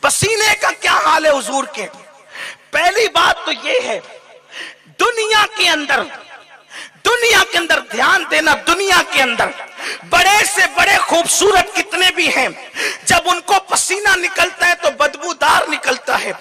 پسینے کا کیا حال ہے حضور کے؟ پہلی بات تو یہ ہے، دنیا کے اندر دھیان دینا، دنیا کے اندر بڑے سے بڑے خوبصورت کتنے بھی ہیں، جب ان کو پسینہ نکلتا ہے تو بدبودار نکلتا ہے،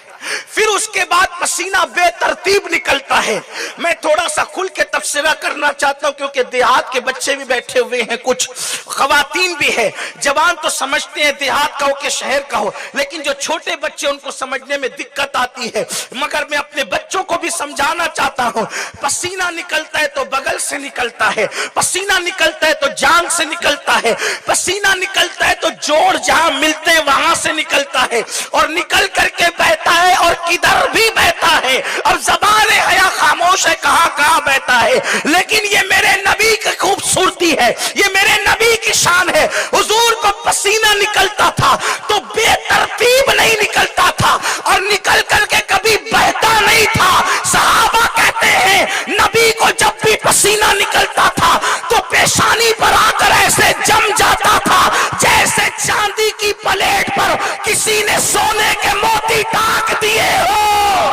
پھر اس کے بعد پسینہ بے ترتیب نکلتا ہے۔ میں تھوڑا سا کھل کے تبصرہ کرنا چاہتا ہوں کیونکہ دیہات کے بچے بھی بیٹھے ہوئے ہیں، کچھ خواتین بھی ہیں، جوان تو سمجھتے ہیں دیہات کا ہو کہ شہر کا ہو، لیکن جو چھوٹے بچے ان کو سمجھنے میں دقت آتی ہے، مگر میں اپنے بچوں کو بھی سمجھانا چاہتا ہوں، پسینہ نکلتا ہے تو بغل سے نکلتا ہے، پسینہ نکلتا ہے تو جان سے نکلتا ہے، پسینہ نکلتا ہے تو جوڑ جہاں ملتے ہیں وہاں سے نکلتا ہے، اور نکل کر کے بہتا ہے اور کدھر بھی بہتا ہے۔ اب زبان حیا خاموش ہے، کہاں کہاں بہتا ہے، لیکن یہ میرے نبی کی خوبصورتی ہے، یہ میرے نبی کی شان ہے۔ حضور کو پسینہ نکلتا تھا تو بے ترتیب نہیں نکلتا تھا، اور نکل کر کے کبھی بہتا نہیں تھا۔ صحابہ کہتے ہیں نبی کو جب بھی پسینہ نکلتا تھا تو پیشانی پر آ کر ایسے جم جاتا تھا جیسے چاندی کی پلیٹ پر کسی نے سونے کے موتی ٹاک دیے ہو۔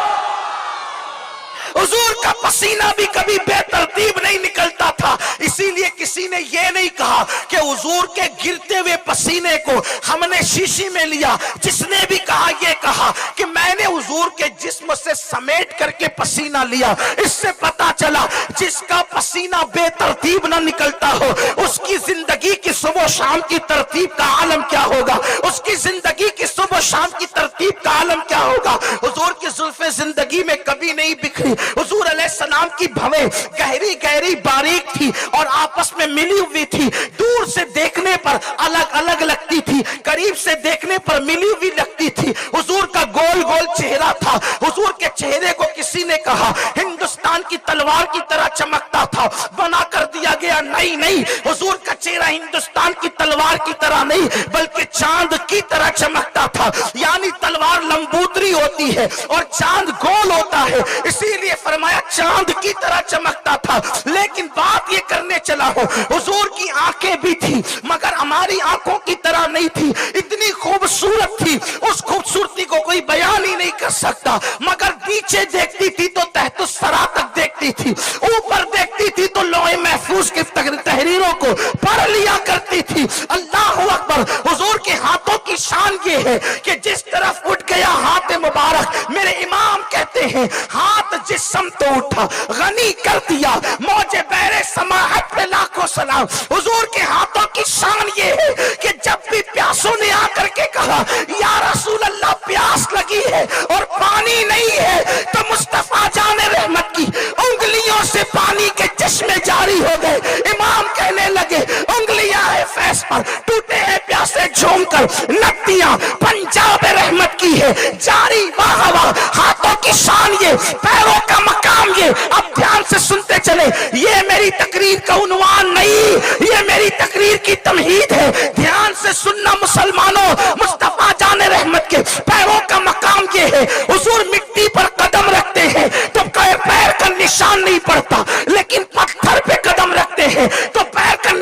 حضور کا پسینہ بھی کبھی بے ترتیب نہیں نکلتا تھا، اسی لیے کسی نے یہ نہیں کہا کہ حضور کے گرتے ہوئے پسینے کو ہم نے شیشی میں لیا۔ جس نے بھی کہا یہ کہا کہ میں نے حضور کے جسم سے سمیٹ کر کے پسینہ لیا۔ اس سے پتا چلا جس کا پسینہ بے ترتیب نہ نکلتا ہو، اس کی زندگی کی صبح و شام کی ترتیب کا عالم کیا ہوگا، اس کی زندگی کی صبح و شام کی ترتیب کا عالم کیا ہوگا۔ حضور کی زلفیں زندگی میں کبھی نہیں بکھری، حضور علیہ السلام کی بھویں گہری گہری باریک تھی اور آپس میں ملی ہوئی تھی، دور سے دیکھنے پر الگ الگ لگتی تھی، قریب سے دیکھنے پر ملی ہوئی لگتی تھی۔ حضور کا گول گول چہرہ تھا، حضور کے چہرے کو کسی نے کہا ہندوستان کی تلوار کی طرح چمکتا تھا، بنا کر دیا گیا۔ نہیں، حضور کا چہرہ ہندوستان کی تلوار کی طرح نہیں بلکہ چاند کی طرح چمکتا تھا، یعنی تلوار لمبوتری ہوتی ہے اور چاند گول ہوتا ہے، اسی لیے فرمایا چاند کی طرح چمکتا تھا۔ لیکن بات یہ کرنے چلا ہوں، حضور کی آنکھیں بھی تھی مگر ہماری آنکھوں کی طرح نہیں تھی، اتنی خوبصورت تھی، اس خوبصورتی کو کوئی بیان ہی نہیں کر سکتا، مگر نیچے دیکھتی تھی تو تحت الثری تک دیکھتی تھی، اوپر دیکھتی تھی تو لوح محفوظ کی تحریروں کو پڑھ لیا کرتی تھی۔ اللہ اکبر۔ حضور کے ہاتھوں کی شان یہ ہے کہ جس طرف اٹھ گیا ہاتھ مبارک، میرے امام کہتے ہیں ہاتھ جس سمت اٹھا غنی کر دیا، موج بحر سماحت پہ لاکھوں سلام۔ حضور کے ہاتھوں کی شان یہ ہے کہ جب بھی پیاسوں نے آ کر کے کہا یا رسول اللہ پیاس لگی ہے اور پانی نہیں ہے، تو مصطفیٰ جان رحمت کی انگلیوں سے پانی کے چشمے جاری ہو گئے۔ امام کہنے لگے انگلیاں ہے فیض پر، ٹوٹے ہیں پیاسے جھوم کر، ندیاں پنجاب رحمت کی ہے جاری۔ واہ واہ، ہاتھوں کی شان یہ، پیروں کا مقام یہ۔ اب دھیان سے سنتے چلے، یہ میری تقریر کا عنوان نہیں، یہ میری تقریر کی تمہید ہے۔ دھیان سے سننا مسلمانوں، مصطفیٰ جان رحمت کے پیروں کا مقام یہ ہے۔ حضور مٹی پر قدم رکھتے ہیں تو پیر کا نشان نہیں پڑتا، لیکن پتھر پہ قدم رکھتے ہیں تو پیر کا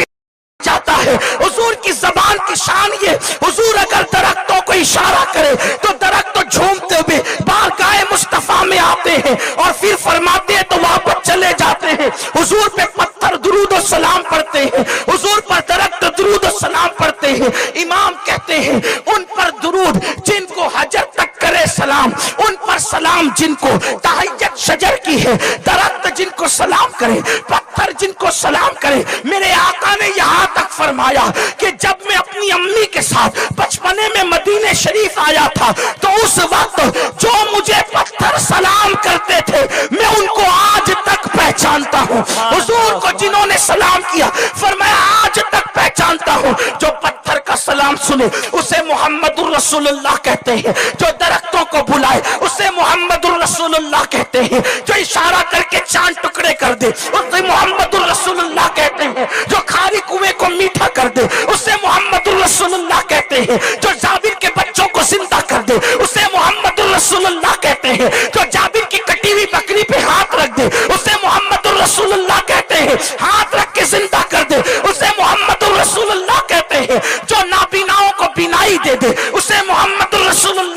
جاتا ہے۔ حضور کی زبان کی شان یہ، حضور اگر درختوں کو اشارہ کرے تو درخت تو جھومتے ہوئے بارگاہ مصطفیٰ میں آتے ہیں اور پھر فرماتے ہیں تو واپس چلے جاتے ہیں۔ حضور پہ پتھر درود و سلام پڑھتے ہیں، حضور پر درخت درود و سلام پڑھتے ہیں۔ امام کہتے ہیں ان پر درود جن کو حجر تک کرے سلام، ان پر سلام جن کو تحیت شجر کی ہے، درخت جن کو سلام کرے، پتھر جن کو سلام کرے۔ میرے آقا نے یہاں تک فرمایا کہ جب میں اپنی امی کے ساتھ بچپنے میں مدینہ شریف آیا تھا تو اس وقت جو مجھے پتھر سلام کرتے تھے میں ان کو آج تک پہچانتا ہوں۔ حضور کو جنہوں نے سلام کیا فرمایا آج تک پہچانتا ہوں۔ جو پتھر کا سلام سنے اسے محمد الرسول اللہ کہتے ہیں، جو درختوں کو بلائے اسے محمد الرسول اللہ کہتے ہیں، جو اشارہ کر کے چاند ٹکڑے کر دے اسے محمد الرسول اللہ کہتے ہیں، جو خالی کنویں کو میٹھا کر دے اسے محمد الرسول اللہ کہتے ہیں، جو جابر کے بچوں کو زندہ کر دے اسے محمد الرسول اللہ کہتے ہیں، جو جابر کی کٹی ہوئی بکری پہ ہاتھ رکھ دے اسے محمد الرسول اللہ کہتے ہیں، ہاتھ رکھ کے زندہ کر دے اسے محمد الرسول اللہ کہتے ہیں، جو نابیناؤں کو بینائی دے دے اسے محمد الرسول اللہ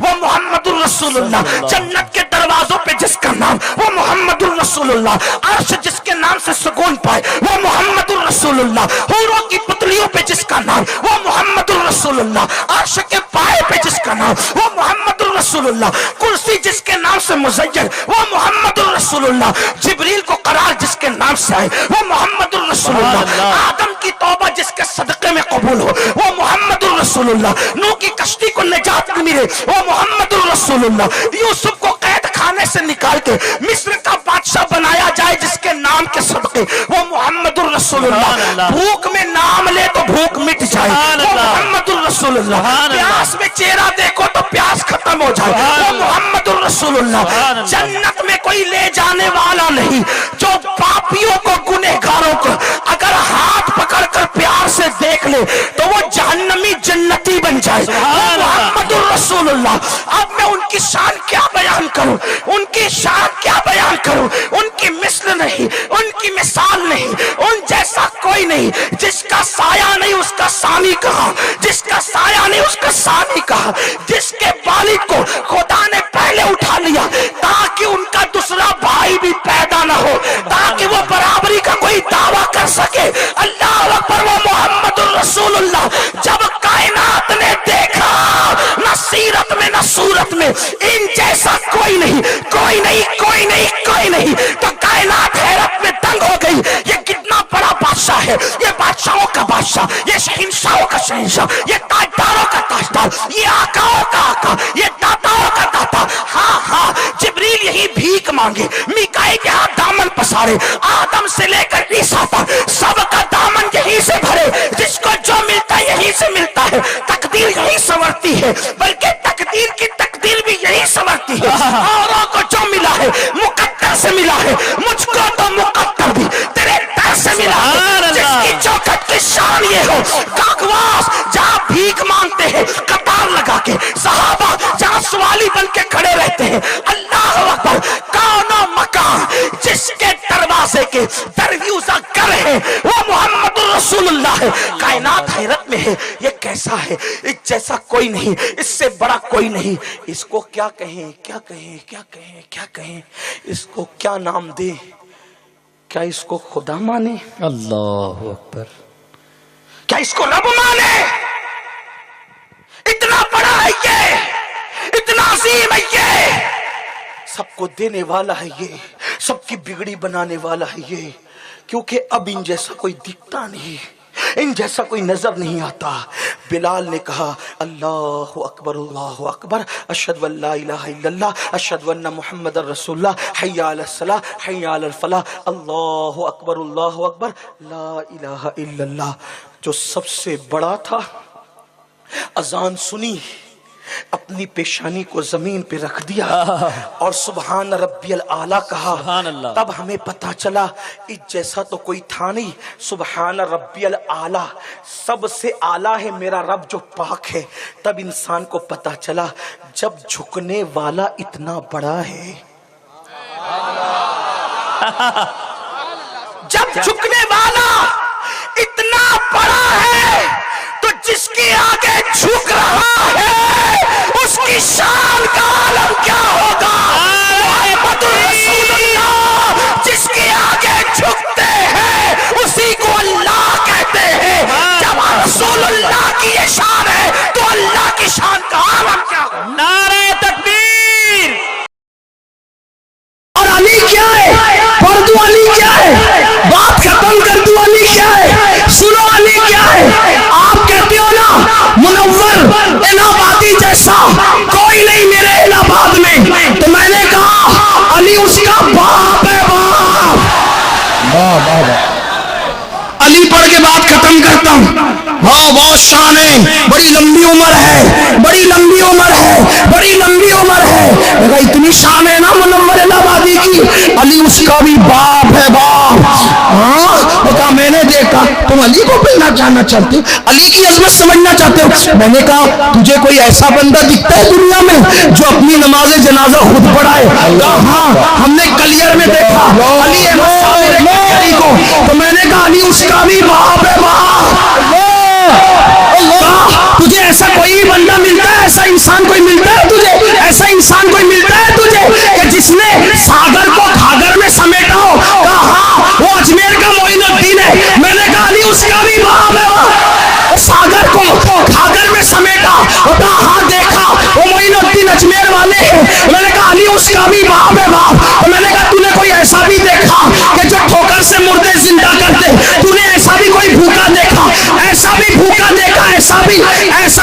وہ محمد الرسول اللہ، جنت کے دروازوں پہ جس کا نام وہ محمد الرسول اللہ، عرش جس کے نام سے سکون پائے وہ محمد الرسول اللہ، حوروں کی پتلیوں پہ جس کا نام وہ محمد الرسول اللہ، عرش کے پائے پہ جس کا نام وہ محمد الرسول اللہ، کرسی جس کے نام سے مزین وہ محمد الرسول اللہ، جبریل کو قرار جس کے نام سے آئے وہ محمد الرسول اللہ، آدم کی توبہ جس کے صدقے میں قبول ہو وہ محمد الرسول اللہ، نوح کی کشتی کو نجات ملے وہ محمد الرسول اللہ، یوسف کو قید خانے سے نکال کے مصر کا بادشاہ بنایا جائے جس کے نام کے صدقے وہ محمد الرسول اللہ، بھوک میں نام لے تو بھوک مٹ جائے وہ محمد الرسول اللہ، پیاس میں چہرہ دیکھو تو پیاس ختم ہو جائے وہ محمد الرسول اللہ، جنت میں کوئی لے جانے والا نہیں جو پاپیوں کو گنہگاروں کو اگر ہاتھ پکڑ کر پیار سے دیکھ لے تو وہ جہنمی جنتی بن جائے محمد الرسول اللہ۔ اب میں ان کی شان کیا بیان کروں، ان کی شان کیا بیان کروں، ان کی مثل نہیں، ان کی مثال نہیں، ان جیسا کوئی نہیں، جس کا سایہ نہیں اس کا ثانی کہا، جس کا سایہ نہیں اس کا ثانی کہا، جس کے والد کو خدا نے پہلے اٹھا لیا تاکہ ان کا دوسرا بھائی بھی پیدا نہ ہو، تاکہ وہ برابری کا کوئی دعویٰ کر سکے۔ اللہ اکبر، وہ محمد الرسول اللہ۔ جب کائنات نے دیکھا نہ سیرت میں نہ صورت میں ان جیسا کوئی نہیں، کوئی نہیں، کوئی نہیں، کوئی نہیں، تو کائنات حیرت میں دنگ ہو گئی، یہ کتنا بڑا بادشاہ ہے، یہ بادشاہوں کا بادشاہ، یہ شہنشاہوں کا شہنشاہ، یہ تاجداروں کا تاجدار، یہ آقاؤں کا آقا، یہ داتاؤں کا داتا۔ ہاں ہاں، جبریل یہی بھیک مانگے، میکائیل کے ہاتھ دامن پسارے، آدم سے لے کر عیسیٰ تک سب کا دامن یہی سے بھرے، جس کو جو ملتا ہے یہی سے ملتا ہے، تقدیر یہی سنورتی ہے، بلکہ تقدیر کی تقدیر بھی یہی سنورتی ہے۔ اوروں کو جو ملا ہے مقدر سے ملا ہے، مجھ کو تو مقدر بھی تیرے در سے ملا ہے، جس کی چوکھٹ کی شان یہ ہو، کاغواس جہاں بھیک مانگتے ہیں قطار لگا کے، صحابہ جہاں سوالی بن کے کھڑے رہتے ہیں، اللہ اکبر، کون و مکان جس کے دروازے کے درویوزہ گر ہے وہ محمد الرسول اللہ ہے۔ کائنات حیرت میں ہے، یہ کیسا ہے، اس جیسا کوئی نہیں، اس سے بڑا کوئی نہیں، اس کو کیا کہیں، کیا کہیں، کیا کہیں، کیا کہیں، اس کو کیا نام دیں، کیا اس کو خدا مانے، اللہ اکبر، کیا اس کو رب مانے؟ اتنا بڑا ہے یہ، اتنا عظیم ہے یہ، سب کو دینے والا ہے یہ، سب کی بگڑی بنانے والا ہے یہ، کیونکہ اب ان جیسا کوئی دکھتا نہیں، ان جیسا کوئی نظر نہیں آتا۔ بلال نے کہا اللہ اکبر، اللہ اکبر، اشہد ان لا الہ الا اللہ، اشہد ان محمد رسول اللہ، حی علی الصلاۃ، حی علی الفلاح، اللہ اکبر، اللہ اکبر، لا الہ الا اللہ۔ جو سب سے بڑا تھا، اذان سنی، اپنی پیشانی کو زمین پہ رکھ دیا اور سبحان ربی الاعلیٰ کہا۔ تب ہمیں پتا چلا اس جیسا تو کوئی تھا نہیں، سبحان ربی الاعلیٰ، سب سے اعلیٰ ہے میرا رب جو پاک ہے۔ تب انسان کو پتا چلا جب جھکنے والا اتنا بڑا ہے، جب جھکنے والا اتنا بڑا ہے تو جس کے آگے جھک رہا ہے اس کی شان کا عالم کیا ہوگا۔ محمد رسول اللہ، جس کے آگے جھکتے ہیں اسی کو اللہ کہتے ہیں۔ جب رسول اللہ کی یہ شان ہے تو اللہ کی شان کا عالم کیا ہوگا۔ نعرہ تکبیر، اور علی کیا ہے، پردو علی کیا ہے، بات ختم کر دو، علی کیا ہے، سنو علی کیا ہے۔ آپ کہتے ہو نا منور الہابادی جیسا کوئی نہیں میرے الہ آباد میں، تو میں نے کہا علی اس کا باپ ہے، باپ۔ علی پڑھ کے بات ختم کرتا ہوں۔ ہاں بہت شان ہے، بڑی لمبی عمر ہے، بڑی لمبی عمر ہے، بڑی لمبی عمر ہے، اگر اتنی شان ہے نا منور الہابادی کی، علی اس کا بھی باپ ہے، باپ۔ ہاں وہ کہا میں نے دیکھا تم علی کو ملنا چاہنا چاہتے ہو، علی کی عظمت سمجھنا چاہتے ہو۔ میں نے کہا تجھے کوئی ایسا بندہ دکھتا ہے دنیا میں جو اپنی نماز جنازہ خود پڑھائے؟ کہا ہاں ہم نے کلیئر میں دیکھا علی علی کو، تو میں نے کہا علی اس کا بھی باپ ہے، باپ۔ تجھے ایسا کوئی بندہ ملتا ہے ایسا انسان کوئی ملتا ہے تجھے؟ ایسا انسان کوئی ملتا ہے تجھے کہ جس نے ساگر کو گھاگر میں سمیٹا ہو؟ کہا ہاں وہ اجمیر کا معین الدین ہے. میں نے کہا علی اس کا بھی باپ ہے. وہ ساگر کو گھاگر میں سمیٹا. کہا ہاں دیکھا وہ معین الدین اجمیر والے ہیں. میں نے کہا علی اس کا بھی باپ ہے باپ. میں نے کہا تو نے کوئی ایسا بھی دیکھا کہ جو ٹھوکر سے مردے زندہ کرتے؟ تو نے ایسا بھی کوئی بھوکا دیکھا؟ ایسا بھی بھوکا دیکھا؟ ایسا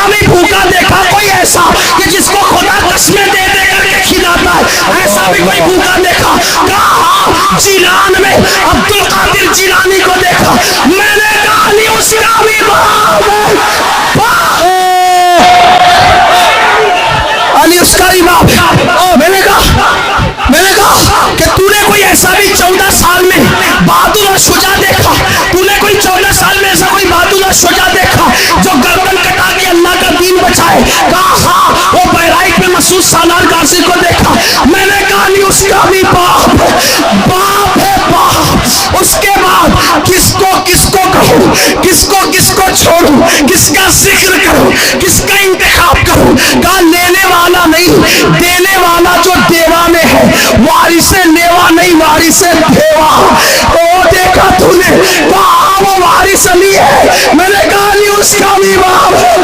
بھی بھوکا دیکھا کوئی ایسا کہ جس کو خدا قسمیں دے دے کر کے کھلاتا ہے؟ ایسا بھی کوئی بھوکا دیکھا؟ کہا جیلان میں عبد القادر جیلانی کو دیکھا. میں نے کہا علی اس کا بھی باپ ہے. علی اس کا بھی باپ ہے. میں نے کہا کہ تو نے کوئی ایسا بھی 14 سال میں بہادر اور شجاع دیکھا؟ تو نے کوئی 14 سال میں ایسا کوئی بہادر اور شجاع دیکھا جو گردن کٹا کے اللہ کا دین بچائے؟ کہا ہاں وہ بہرائچ میں مسعود سالار غازی کو دیکھا. میں نے کہا علی اس کا بھی باپ ہے باپ. اس کے بعد کس کو کہوں, کس کو چھوڑوں, کس کا ذکر کروں, کس کا انتخاب کروں؟ کہا لینے والا نہیں دینے والا جو دیوا میں ہے, وارث لیوا نہیں وارث دیوا. وہ دیکھا تو نے؟ کہا وہ وارث علی ہے. میں نے کہا علی اس کا بھی باپ ہے.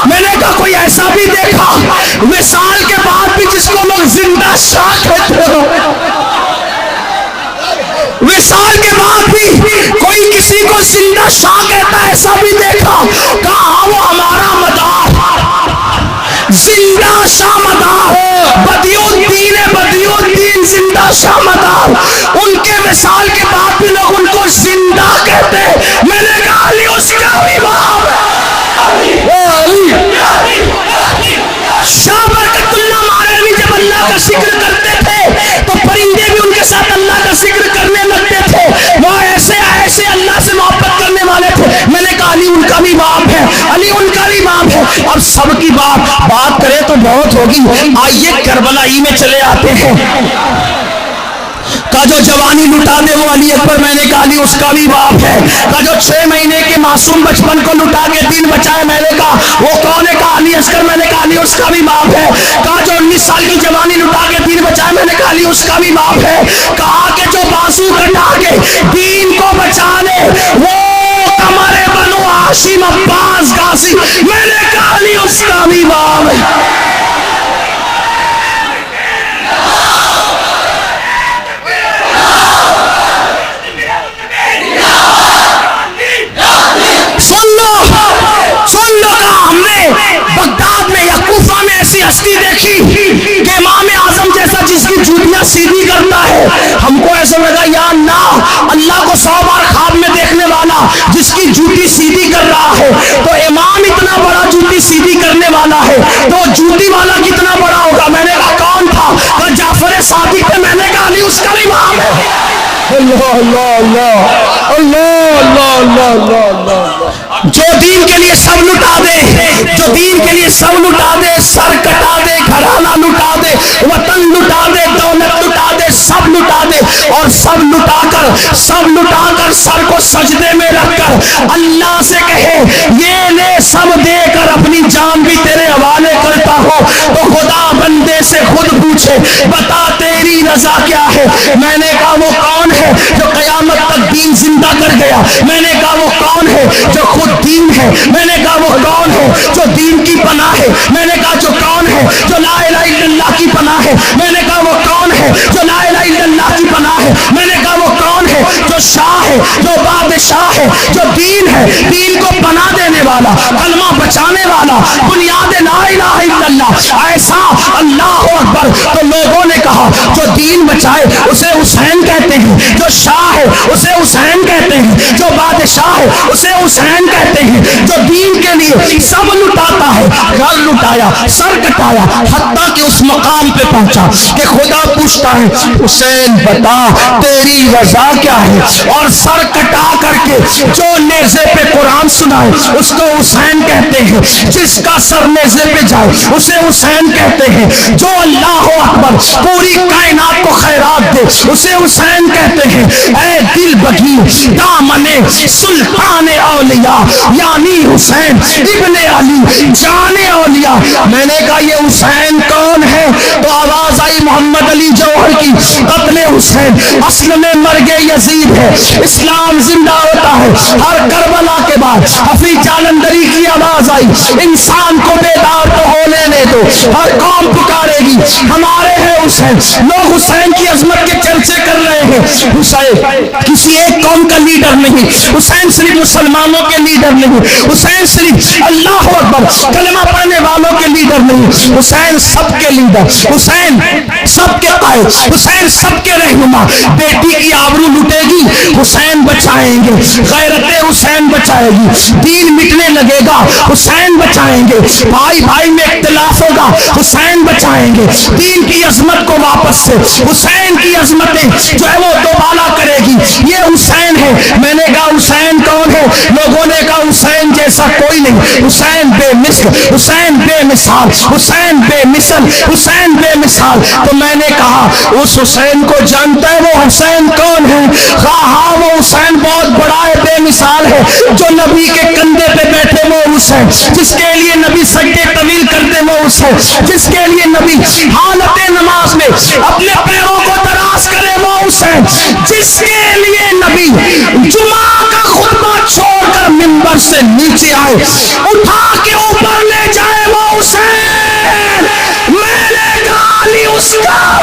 میں نے کہا کوئی ایسا بھی دیکھا وصال کے بعد بھی جس کو لوگ زندہ شاہ کہتے ہو؟ وصال کے بعد بھی کوئی کسی کو زندہ شاہ کہتا ہے؟ ایسا بھی دیکھا؟ کہا وہ ہمارا مدار زندہ شاہ مدار بدی الدین زندہ شاہ مدار. ان کے وصال کے بعد بھی لوگ ان کو زندہ کہتے ہیں. میں نے کہا علی اس کا بھی باپ ہے. شاہ برکت اللہ مہاروی جب اللہ کا ذکر کرتے تھے تو پرندے بھی ان کے ساتھ اللہ کا ذکر کرنے لگتے تھے. وہ ایسے اللہ سے محبت کرنے والے تھے. میں نے کہا علی ان کا بھی باپ ہے. علی ان کا بھی باپ ہے. اب سب کی بات کرے تو بہت ہوگی. آئیے کربلائی میں چلے آتے ہیں. کا جو جوانی لٹا دے وہ علی اکبر. میں نے کہا علی اس کا بھی باپ ہے. کا جو 6 مہینے کے معصوم بچپن کو لٹا کے دین بچائے, میں نے کہا وہ کون ہے؟ کہا علی اصغر. میں نے کہا علی اس کا بھی باپ ہے. کہا جو 19 سال کی جوانی لٹا کے دین بچائے, میں نے کہا علی اس کا بھی باپ ہے. کہا کہ جو بازو کٹا کے دین کو بچا لے وہ قمر بنو ہاشم عباس غازی. میں نے کہا علی اس کا بھی باپ ہے. سن لو ہم نے بغداد میں یا کوفہ میں ایسی ہستی دیکھی کہ امام اعظم جیسا جس کی جوتیاں سیدھی کرتا ہے. ہم کو ایسا لگا یا اللہ, اللہ کو 100 بار خواب میں دیکھنے والا جس کی جوتی سیدھی کر رہا ہے, تو امام اتنا بڑا جوتی سیدھی کرنے والا ہے تو جوتی والا کتنا بڑا ہوگا؟ میں نے کہا کون تھا؟ تو جعفر صادق ہے. میں نے کہا علی اس کا بھی باپ ہے. اللہ اللہ اللہ اللہ اللہ اللہ اللہ. جو دین کے لیے سب لٹا دے, جو دین کے لیے سب لٹا دے, سر کٹا دے, گھرانہ لٹا دے, وطن لٹا دے, دولت لٹا دے, سب لٹا دے, اور سب لٹا کر سر کو سجدے میں رکھ کر اللہ سے کہے یہ لے سب دے کر اپنی جان بھی تیرے حوالے کرتا ہو, تو خدا بندے سے خود پوچھے بتا تیری رضا کیا ہے؟ میں نے کہا وہ کون ہے جو قیامت تک دین زندہ کر گیا؟ میں نے کہا وہ کون ہے جو خود دین ہے؟ میں نے کہا وہ کون ہے جو دین کی پناہ ہے؟ میں نے کہا جو کون ہے جو لا الہ الا اللہ کی پناہ ہے؟ میں نے کہا وہ کون ہے جو لا الہ الا اللہ کی پناہ ہے؟ میں نے کہا وہ کون ہے جو شاہ ہے, جو بادشاہ ہے, جو دین ہے, دین کو پناہ دینے والا, کلمہ بچانے والا, بنیاد لا الہ الا اللہ, ایسا اللہ اکبر. تو لوگوں نے کہا جو دین بچائے اسے حسین کہتے ہیں, جو شاہ ہے اسے حسین کہتے ہیں, جو بادشاہ ہے اسے حسین کہتے ہیں, جو دین کے لیے سب لٹاتا ہے, گھر لٹایا, سر کٹایا, حتیٰ کہ اس مقام پہ پہنچا کہ خدا پوچھتا ہے حسین بتا تیری رضا کیا ہے؟ اور سر کٹا کر کے جو نیزے پہ قرآن سنائے اس کو حسین کہتے ہیں, جس کا سر نیزے پہ جائے اسے حسین کہتے ہیں, جو اللہ اکبر پوری کائنات کو خیرات دے اسے حسین کہتے ہیں. اے دل بگی دامنے سلطان اولیاء یعنی حسین ابن علی جان اولیاء. میں نے کہا یہ حسین کون ہے؟ تو آواز آئی محمد علی جوہر کی. قتل حسین اصل میں مرگ یزید ہے، اسلام زندہ ہوتا ہے. ہر کربلا کے بعد حفیظ جالندری کی آواز آئی، انسان کو بیدار تو ہو لینے دو، ہر قوم پکارے گی ہمارے ہیں حسین. لوگ حسین کی عظمت کے چرچے کر رہے ہیں. حسین کسی ایک قوم کا لیڈر نہیں، حسین صرف مسلمانوں کے لیڈر نہیں، حسین صرف اللہ اکبر کلمہ پڑھنے والوں کے لیڈر نہیں، حسین سب کے لیڈر، حسین سب کے قائد، حسین سب کے رہنما. بیٹی کی آبرو لٹے گی حسین بچائیں گے، غیرت حسین بچائے گی. دین مٹنے لگے گا حسین بچائیں گے، بھائی بھائی میں اختلاف ہوگا حسین بچائیں گے. دین کی عظمت کو واپس سے حسین کی عظمتیں جو ہے وہ دوبالا کرے گی. یہ حسین ہے. میں نے کہا حسین کون ہے؟ لوگوں نے کہا حسین جیسا کوئی نہیں، حسین بے مثل، حسین بے مثال، حسین بے مثل، حسین بے مثال. تو میں نے کہا اس حسین کو جانتا ہے؟ وہ حسین کون ہے؟ ہاں وہ حسین بہت بڑا ہے، بے مثال ہے. جو نبی کے کندھے پہ بیٹھے وہ حسین، جس کے لیے نبی سجدے طویل کرتے وہ حسین، جس کے لیے نبی حالت نماز میں اپنے پیروں کو دراز کرے وہ حسین، جس کے لیے نبی جمعہ کا خطبہ چھوڑ کر منبر سے نیچے آئے اٹھا کے اوپر لے جائے وہ حسین. میں نے کہا علی اس کا